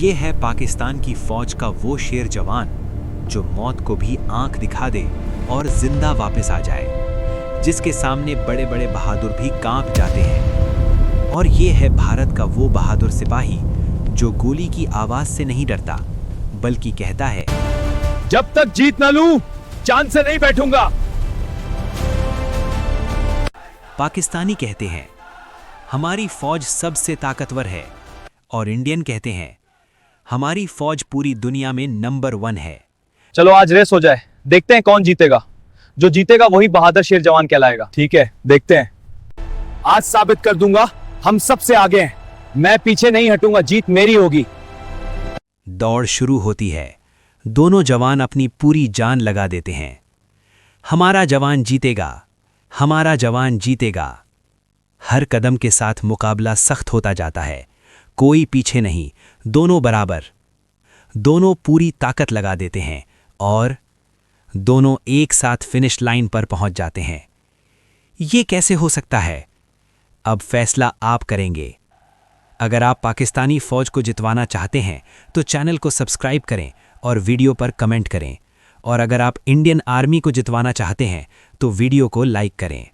ये है पाकिस्तान की फौज का वो शेर जवान जो मौत को भी आंख दिखा दे और जिंदा वापस आ जाए, जिसके सामने बड़े बड़े बहादुर भी कांप जाते हैं। और ये है भारत का वो बहादुर सिपाही जो गोली की आवाज से नहीं डरता, बल्कि कहता है, जब तक जीत ना लूं, चांद से नहीं बैठूंगा। पाकिस्तानी कहते हैं, हमारी फौज सबसे ताकतवर है, और इंडियन कहते हैं, हमारी फौज पूरी दुनिया में नंबर 1 है। चलो आज रेस हो जाए, देखते हैं कौन जीतेगा। जो जीतेगा वही बहादुर शेर जवान कहलाएगा। ठीक है, देखते हैं। आज साबित कर दूंगा हम सबसे आगे हैं। मैं पीछे नहीं हटूंगा, जीत मेरी होगी। दौड़ शुरू होती है। दोनों जवान अपनी पूरी जान लगा देते हैं। हमारा जवान जीतेगा, हमारा जवान जीतेगा। हर कदम के साथ मुकाबला सख्त होता जाता है। कोई पीछे नहीं, दोनों बराबर। दोनों पूरी ताकत लगा देते हैं और दोनों एक साथ फिनिश लाइन पर पहुंच जाते हैं। ये कैसे हो सकता है? अब फैसला आप करेंगे। अगर आप पाकिस्तानी फौज को जितवाना चाहते हैं तो चैनल को सब्सक्राइब करें और वीडियो पर कमेंट करें। और अगर आप इंडियन आर्मी को जितवाना चाहते हैं तो वीडियो को लाइक करें।